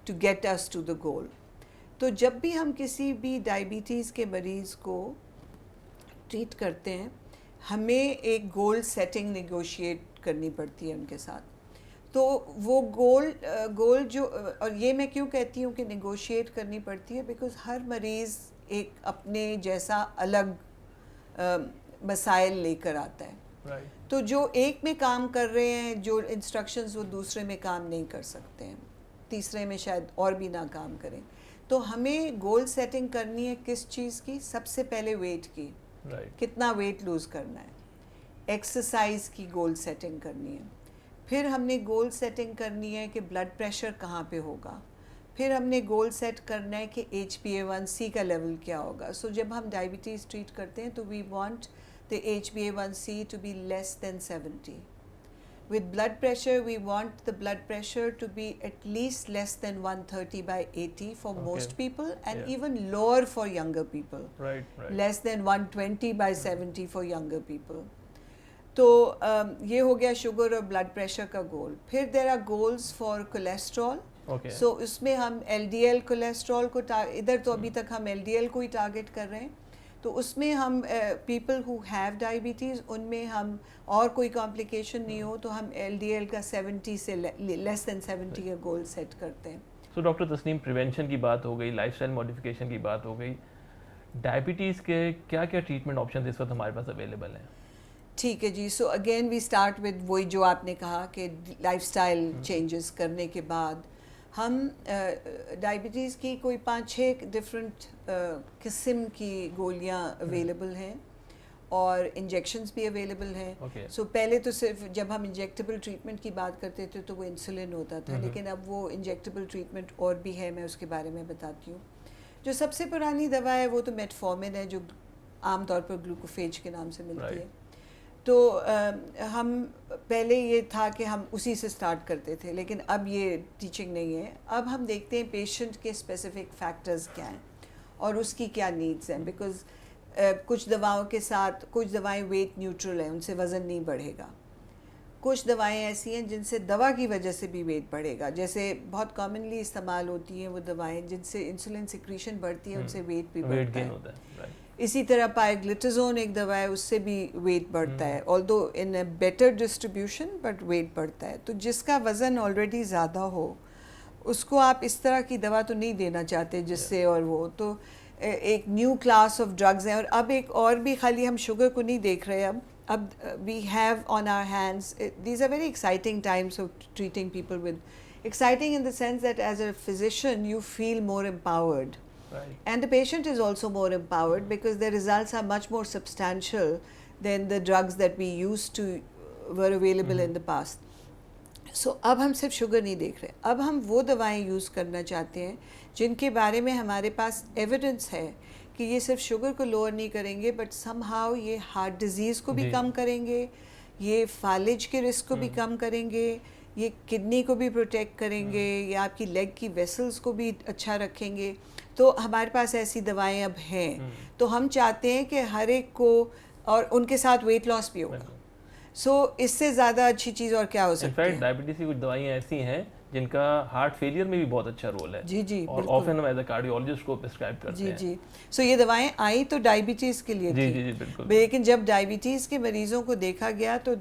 to get us to the goal. تو جب بھی ہم کسی بھی ڈائبٹیز کے مریض کو ٹریٹ کرتے ہیں ہمیں ایک گول سیٹنگ نیگوشیٹ کرنی پڑتی ہے ان کے ساتھ. تو وہ گول جو, اور یہ میں کیوں کہتی ہوں کہ نیگوشیٹ کرنی پڑتی ہے, بیکاز ہر مریض ایک اپنے جیسا الگ مسائل لے کر آتا ہے. تو جو ایک میں کام کر رہے ہیں, جو انسٹرکشنز وہ دوسرے میں کام نہیں کر سکتے ہیں, تیسرے میں شاید اور بھی نہ کام کریں. تو ہمیں گول سیٹنگ کرنی ہے کس چیز کی؟ سب سے پہلے ویٹ کی, کتنا ویٹ لوز کرنا ہے. ایکسرسائز کی گول سیٹنگ کرنی ہے. پھر ہم نے گول سیٹنگ کرنی ہے کہ بلڈ پریشر کہاں پہ ہوگا. پھر ہم نے گول سیٹ کرنا ہے کہ HbA1c کا لیول کیا ہوگا. سو جب ہم ڈائبٹیز ٹریٹ کرتے ہیں تو we want the HbA1c to be less than 70. With blood pressure, we want the blood pressure to be at least less than 130 by 80 for most people, and even lower for younger people. Right. Less than 120 by 70 for younger people. تو یہ ہو گیا sugar اور blood pressure کا goal. پھر there are goals for cholesterol. So اس میں ہم LDL cholesterol کو, ادھر تو ابھی تک ہم LDL کو ہی ٹارگیٹ کر رہے ہیں. تو اس میں ہم پیپل ہو ہیو ڈائبٹیز, ان میں ہم اور کوئی کمپلیکیشن نہیں ہو تو ہم LDL کا 70 سے لیس دین 70 کا گول سیٹ کرتے ہیں. سو ڈاکٹر تسنیم, پریونشن کی بات ہو گئی, لائف اسٹائل ماڈیفیکیشن کی بات ہو گئی, ڈائبٹیز کے کیا کیا ٹریٹمنٹ آپشن اس وقت ہمارے پاس اویلیبل ہیں؟ ٹھیک ہے جی. So again we start with وہی جو آپ نے کہا کہ لائف اسٹائل چینجز کرنے کے بعد ہم ڈائبٹیز کی کوئی 5-6 ڈفرینٹ قسم کی گولیاں اویلیبل ہیں اور انجیکشنز بھی اویلیبل ہیں. سو پہلے تو صرف جب ہم انجیکٹیبل ٹریٹمنٹ کی بات کرتے تھے تو وہ انسولن ہوتا تھا, لیکن اب وہ انجیکٹیبل ٹریٹمنٹ اور بھی ہے, میں اس کے بارے میں بتاتی ہوں. جو سب سے پرانی دوا ہے وہ تو میٹفارمن ہے, جو عام طور پر گلوکوفیج کے نام سے ملتی ہے. تو ہم پہلے یہ تھا کہ ہم اسی سے سٹارٹ کرتے تھے, لیکن اب یہ ٹیچنگ نہیں ہے. اب ہم دیکھتے ہیں پیشنٹ کے اسپیسیفک فیکٹرز کیا ہیں اور اس کی کیا نیڈز ہیں. بیکاز کچھ دواؤں کے ساتھ, کچھ دوائیں ویٹ نیوٹرل ہیں, ان سے وزن نہیں بڑھے گا. کچھ دوائیں ایسی ہیں جن سے دوا کی وجہ سے بھی ویٹ بڑھے گا. جیسے بہت کامنلی استعمال ہوتی ہیں وہ دوائیں جن سے انسولن سیکریشن بڑھتی ہے, ان سے ویٹ بھی بڑھتا ہے. اسی طرح پائگلیٹازون ایک دوا ہے, اس سے بھی ویٹ بڑھتا ہے, although in a better distribution, but weight بڑھتا ہے. تو جس کا وزن آلریڈی زیادہ ہو اس کو آپ اس طرح کی دوا تو نہیں دینا چاہتے جس سے, اور وہ تو ایک نیو کلاس آف ڈرگز ہیں. اور اب ایک اور بھی, خالی ہم شوگر کو نہیں دیکھ رہے, اب we have on our hands, these are very exciting times of treating people with, ایکسائٹنگ in the sense that as a physician you feel more empowered. Right. And the patient is also more empowered because the results are much more substantial than the drugs that we used to were available in the past. So اب ہم صرف sugar نہیں دیکھ رہے, اب ہم وہ دوائیں یوز کرنا چاہتے ہیں جن کے بارے میں ہمارے پاس ایویڈنس ہے کہ یہ صرف شوگر کو لوور نہیں کریں گے, بٹ سم ہاؤ یہ ہارٹ ڈیزیز کو بھی کم کریں گے, یہ فالج کے رسک کو بھی کم کریں گے, یہ کڈنی کو بھی پروٹیکٹ کریں گے, یا آپ کی لیگ کی ویسلز کو بھی اچھا رکھیں گے. تو ہمارے پاس ایسی دوائیں اب ہیں. تو ہم چاہتے ہیں کہ ہر ایک کو, اور ان کے ساتھ ویٹ لاس بھی ہوگا. سو اس سے زیادہ اچھی چیز اور کیا ہو سکتی ہے؟ انفیکٹ ڈائبٹیز کی کچھ دوائیں ایسی ہیں جن کا ہارٹ فیلئر میں بھی بہت اچھا رول ہے. جی اور آفن ہم ایز اے کارڈیولوجسٹ کو پرسکرائب کرتے ہیں. جی. سو یہ دوائیں آئیں تو ڈائبٹیز کے لیے تھی. جی بالکل. لیکن جب ڈائبٹیز کے مریضوں کو دیکھا گیا تو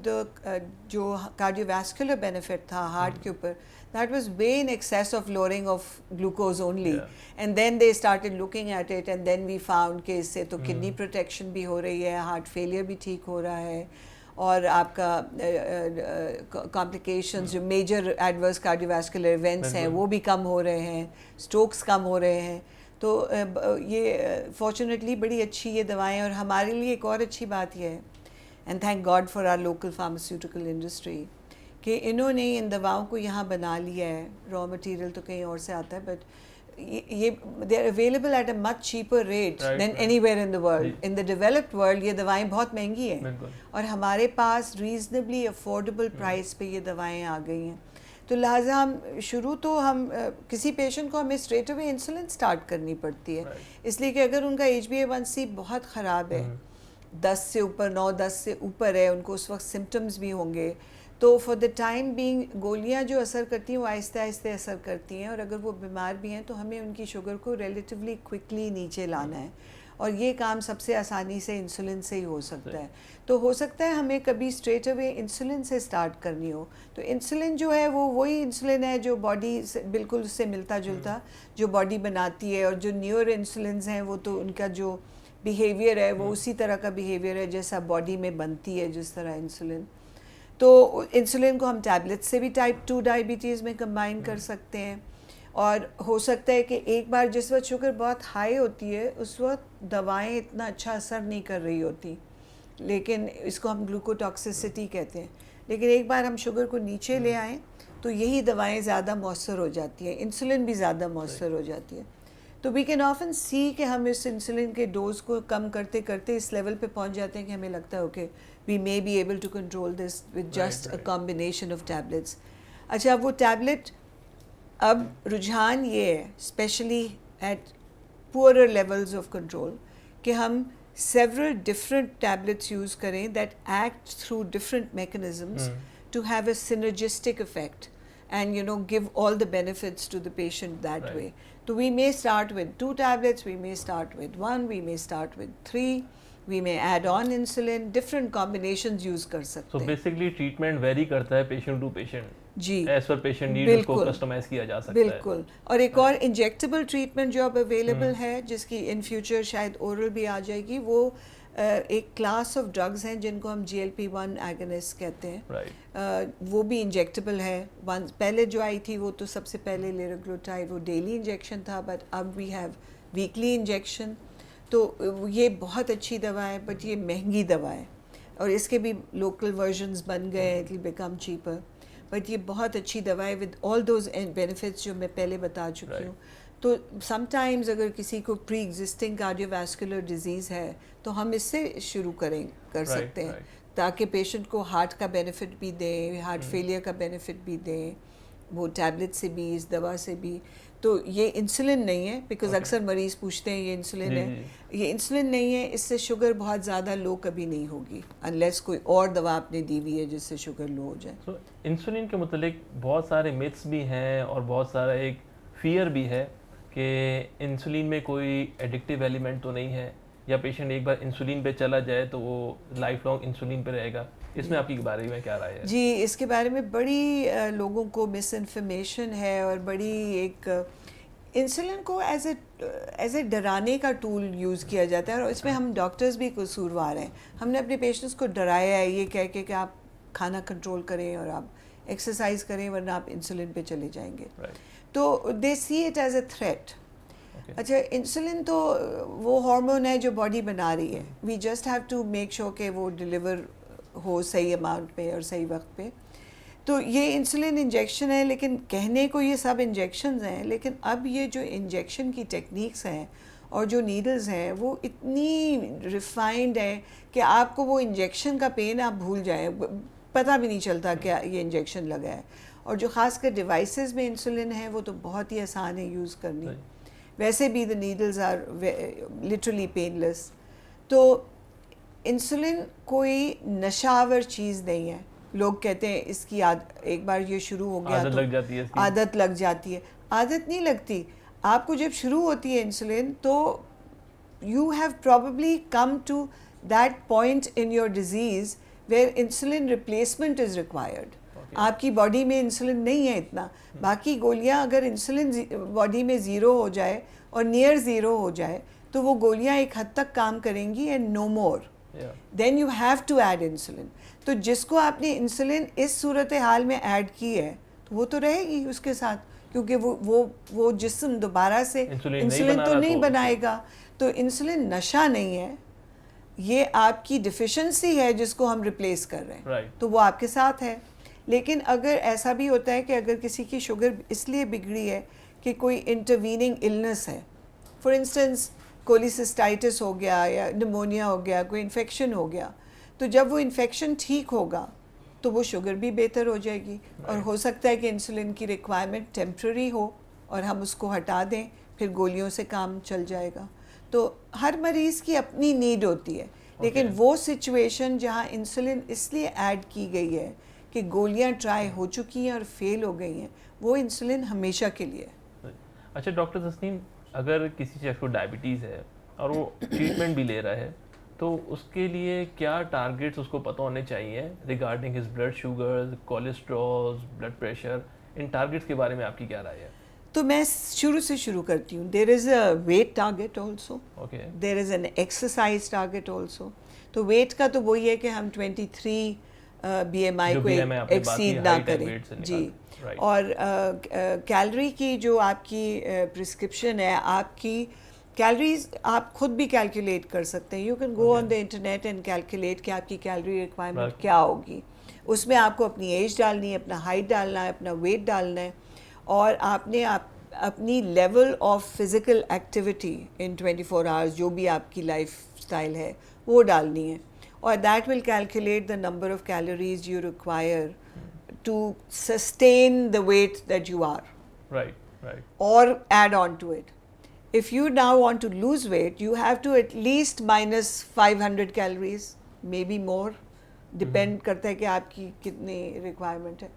جو کارڈیو ویسکولر بینیفٹ تھا ہارٹ کے اوپر, that was way in excess of lowering of glucose only. And then they started looking at it, and then we found کہ اس سے تو kidney protection بھی ہو رہی ہے, ہارٹ فیلئر بھی ٹھیک ہو رہا ہے, اور آپ کا کمپلیکیشنز جو major adverse cardiovascular events ہیں وہ بھی کم ہو رہے ہیں, اسٹروکس کم ہو رہے ہیں. تو یہ فارچونیٹلی بڑی اچھی یہ دوائیں, اور ہمارے لیے ایک اور اچھی بات یہ ہے, and thank God for our local pharmaceutical industry, کہ انہوں نے ان دواؤں کو یہاں بنا لیا ہے. را مٹیریل تو کہیں اور سے آتا ہے, بٹ یہ they are available at a much cheaper rate than anywhere in the world. In the developed world یہ دوائیں بہت مہنگی ہیں, اور ہمارے پاس ریزنیبلی افورڈیبل پرائز پہ یہ دوائیں آ گئی ہیں. تو لہٰذا ہم شروع تو ہم کسی پیشنٹ کو ہمیں اسٹریٹ اوے انسولن اسٹارٹ کرنی پڑتی ہے, اس لیے کہ اگر ان کا HbA1c بہت خراب ہے 10 سے اوپر 9-10 سے اوپر ہے ان کو اس وقت سمٹمز بھی ہوں گے. تو فار دا ٹائم بینگ گولیاں جو اثر کرتی ہیں وہ آہستہ آہستہ اثر کرتی ہیں, اور اگر وہ بیمار بھی ہیں تو ہمیں ان کی شوگر کو ریلیٹیولی کوئکلی نیچے لانا ہے, اور یہ کام سب سے آسانی سے انسولن سے ہی ہو سکتا ہے. تو ہو سکتا ہے ہمیں کبھی اسٹریٹ اوے انسولن سے اسٹارٹ کرنی ہو, تو انسولن جو ہے وہ وہی انسولن ہے جو باڈی سے بالکل اس سے ملتا جلتا جو باڈی بناتی ہے, اور جو نیور انسولنز ہیں وہ تو ان کا جو بیہیویئر ہے وہ اسی طرح کا بیہیویئر ہے جیسا باڈی میں بنتی ہے جس طرح انسولن. تو انسولن کو ہم ٹیبلٹ سے بھی ٹائپ 2 ڈائبٹیز میں کمبائن کر سکتے ہیں, اور ہو سکتا ہے کہ ایک بار جس وقت شوگر بہت ہائی ہوتی ہے اس وقت دوائیں اتنا اچھا اثر نہیں کر رہی ہوتی, لیکن اس کو ہم گلوکوٹاکسیسٹی کہتے ہیں, لیکن ایک بار ہم شوگر کو نیچے لے آئیں تو یہی دوائیں زیادہ مؤثر ہو جاتی ہیں, انسولن بھی زیادہ مؤثر ہو جاتی ہے. تو وی کین آفن سی کہ ہم اس انسولن کے ڈوز کو کم کرتے کرتے اس لیول پہ پہنچ جاتے ہیں کہ ہمیں لگتا ہے okay we may be able to control this with just a combination of tablets. اچھا وہ ٹیبلٹ اب رجحان یہ ہے especially at poorer levels of control کہ ہم several different tablets یوز کریں that act through different mechanisms to have a synergistic effect and give all the benefits to the patient that way. So we may start with 2 tablets, we may start with 1, we may start with 3, we may add on insulin, different combinations use کر سکتے ہیں. So basically treatment vary کرتا ہے patient to patient. جی as per patient need اس کو customize کیا جا سکتا ہے. بالکل. اور ایک اور انجیکٹیبل ٹریٹمنٹ جو اب اویلیبل ہے جس کی ان فیوچر شاید اورل بھی آ جائے گی, وہ ایک کلاس آف ڈرگز ہیں جن کو ہم GLP-1 ایگنسٹ کہتے ہیں, وہ بھی انجیکٹیبل ہے. پہلے جو آئی تھی وہ تو سب سے پہلے لیراگلوٹائڈ وہ ڈیلی انجیکشن تھا, بٹ اب وی ہیو ویکلی انجیکشن. تو یہ بہت اچھی دوا ہے, بٹ یہ مہنگی دوا ہے, اور اس کے بھی لوکل ورژنز بن گئے, it will become cheaper, but یہ بہت اچھی دوا ہے ود آل دوز بینیفٹس جو میں پہلے بتا چکی ہوں. تو سم ٹائمز اگر کسی کو پری ایگزسٹنگ کارڈیو ویسکولر ڈیزیز ہے تو ہم اس سے شروع کر سکتے ہیں تاکہ پیشنٹ کو ہارٹ کا بینیفٹ بھی دیں, ہارٹ فیلئر کا بینیفٹ بھی دیں, وہ ٹیبلٹ سے بھی اس دوا سے بھی. تو یہ انسولن نہیں ہے, بیکاز اکثر مریض پوچھتے ہیں یہ انسولن ہے, یہ انسولن نہیں ہے. اس سے شوگر بہت زیادہ لو کبھی نہیں ہوگی انلیس کوئی اور دوا آپ نے دی ہوئی ہے جس سے شوگر لو ہو جائے. تو انسولن کے متعلق بہت سارے میتھس بھی ہیں اور بہت سارا ایک فیئر بھی ہے کہ انسولین میں کوئی ایڈکٹیو ایلیمنٹ تو نہیں ہے, یا پیشنٹ ایک بار انسولین پہ چلا جائے تو وہ لائف لانگ انسولین پہ رہے گا. اس میں آپ کی بارے میں کیا رائے ہے؟ جی اس کے بارے میں بڑی لوگوں کو مس انفارمیشن ہے, اور بڑی ایک انسولن کو ایز اے ڈرانے کا ٹول یوز کیا جاتا ہے, اور اس میں ہم ڈاکٹرز بھی قصوروار ہیں. ہم نے اپنے پیشنٹس کو ڈرایا ہے یہ کہہ کے کہ آپ کھانا کنٹرول کریں اور آپ ایکسرسائز کریں ورنہ آپ انسولن پہ چلے جائیں گے. تو they see it as a threat. اچھا انسولن تو وہ ہارمون ہے جو باڈی بنا رہی ہے, we just have to make sure کہ وہ ڈلیور ہو صحیح اماؤنٹ پہ اور صحیح وقت پہ. تو یہ انسولن انجیکشن ہے, لیکن کہنے کو یہ سب انجیکشنز ہیں, لیکن اب یہ جو انجیکشن کی ٹیکنیکس ہیں اور جو نیڈلز ہیں وہ اتنی ریفائنڈ ہیں کہ آپ کو وہ انجیکشن کا پین آپ بھول جائیں, پتہ بھی نہیں چلتا کہ یہ انجیکشن لگا ہے. اور جو خاص کر ڈیوائسز میں انسولن ہے وہ تو بہت ہی آسان ہے یوز کرنی. ویسے بھی the needles are literally painless. تو انسولن کوئی نشہ آور چیز نہیں ہے. لوگ کہتے ہیں اس کی ایک بار یہ شروع ہو گیا تو عادت لگ جاتی ہے. عادت نہیں لگتی. آپ کو جب شروع ہوتی ہے انسولن تو you have probably come to that point in your disease where insulin replacement is required. آپ کی باڈی میں انسولن نہیں ہے اتنا. باقی گولیاں اگر انسولن باڈی میں زیرو ہو جائے اور نیئر زیرو ہو جائے تو وہ گولیاں ایک حد تک کام کریں گی and no more. Then you have to add insulin. تو جس کو آپ نے انسولن اس صورت حال میں ایڈ کی ہے تو وہ تو رہے گی اس کے ساتھ, کیونکہ وہ جسم دوبارہ سے انسولن تو نہیں بنائے گا. تو انسولن نشہ نہیں ہے, یہ آپ کی ڈیفیشنسی ہے جس کو ہم ریپلیس کر رہے ہیں, تو وہ آپ کے ساتھ ہے. لیکن اگر ایسا بھی ہوتا ہے کہ اگر کسی کی شوگر اس لیے بگڑی ہے کہ کوئی انٹرویننگ النس ہے, فار انسٹنس کولیسسٹائٹس ہو گیا یا نمونیا ہو گیا, کوئی انفیکشن ہو گیا, تو جب وہ انفیکشن ٹھیک ہوگا تو وہ شوگر بھی بہتر ہو جائے گی, اور ہو سکتا ہے کہ انسولن کی ریکوائرمنٹ ٹیمپرری ہو اور ہم اس کو ہٹا دیں, پھر گولیوں سے کام چل جائے گا. تو ہر مریض کی اپنی نیڈ ہوتی ہے. لیکن وہ سچویشن جہاں انسولن اس لیے ایڈ کی گئی ہے کہ گولیاں ٹرائی ہو چکی ہیں اور فیل ہو گئی ہیں, وہ انسولن ہمیشہ کے لیے. اچھا ڈاکٹر تسنیم, اگر کسی شخص کو ڈائبٹیز ہے اور وہ ٹریٹمنٹ بھی لے رہا ہے تو اس کے لیے کیا ٹارگیٹس اس کو پتہ ہونے چاہیے regarding his blood sugars, cholesterol, blood pressure? ان ٹارگیٹس کے بارے میں آپ کی کیا رائے ہے؟ تو میں شروع کرتی ہوں. There is a weight target also, there is an exercise target also. تو ویٹ کا تو وہی ہے کہ ہم 23 بی ایم آئی کو ایکسیڈ نہ کریں جی. اور کیلری کی جو آپ کی پرسکرپشن ہے, آپ کی کیلریز آپ خود بھی کیلکولیٹ کر سکتے ہیں. You can go on the internet and calculate کہ آپ کی کیلری ریکوائرمنٹ کیا ہوگی. اس میں آپ کو اپنی ایج ڈالنی ہے, اپنا ہائٹ ڈالنا ہے, اپنا ویٹ ڈالنا ہے, اور آپ نے اپنی level of physical activity in 24 hours جو بھی آپ کی لائف اسٹائل ہے وہ ڈالنی ہے, اور that will calculate the number of calories you require to sustain the weight that you are, اور add on to it. If you now want to lose weight, you have to at least minus 500 calories, maybe more, depend کرتا ہے کہ آپ کی کتنی requirement ہے.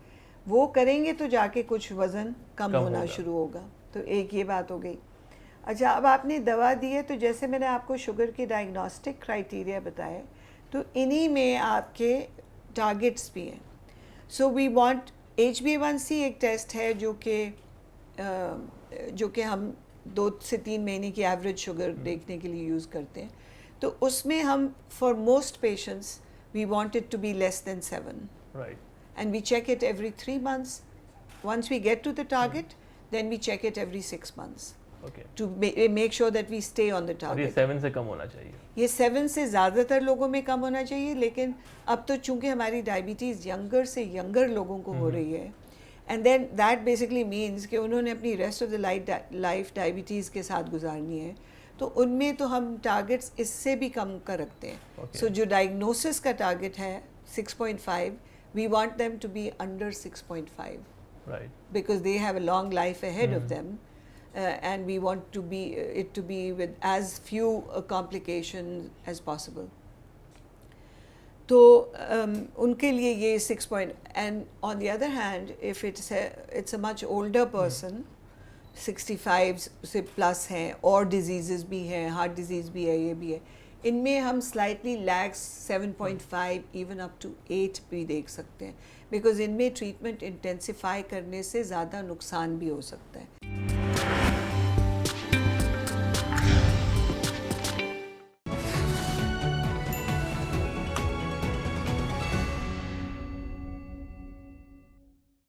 وہ کریں گے تو جا کے کچھ وزن کم ہونا شروع ہوگا. تو ایک یہ بات ہو گئی. اچھا, اب آپ نے دوا دی ہے, تو جیسے میں نے آپ کو شوگر کے ڈائگنوسٹک کرائیٹیریا بتائے, تو انہی میں آپ کے ٹارگیٹس بھی ہیں. سو وی وانٹ HbA1c ایک ٹیسٹ ہے جو کہ ہم 2 سے 3 مہینے کی ایوریج شوگر دیکھنے کے لیے یوز کرتے ہیں. تو اس میں ہم for most patients we want it to be less than 7, and we check it every 3 months. Once we get to the target then we check it every 6 months to make sure that we stay on the target. یہ 7 سے کم ہونا چاہیے. یہ 7 سے زیادہ تر لوگوں میں کم ہونا چاہیے, لیکن اب تو چونکہ ہماری ڈائبٹیز ینگر سے ینگر لوگوں کو ہو رہی ہے, and then that basically means کہ انہوں نے اپنی rest of the life diabetes کے ساتھ گزارنی ہے, تو ان میں تو ہم ٹارگیٹس اس سے بھی کم کا رکھتے ہیں. سو جو ڈائگنوسس کا ٹارگیٹ ہے 6.5, we want them to be under 6.5 because they have a long life ahead of them, and we want it to be with as few complications as possible. تو ان کے لیے یہ 6 point. And on the other hand, if it's a much older person, 65 سے plus ہیں, اور diseases بھی ہیں, heart disease بھی ہے, یہ بھی ہے, ان میں ہم slightly lax 7.5 even up to 8 بھی دیکھ سکتے ہیں, بیکاز ان میں ٹریٹمنٹ انٹینسیفائی کرنے سے زیادہ نقصان بھی ہو سکتا ہے.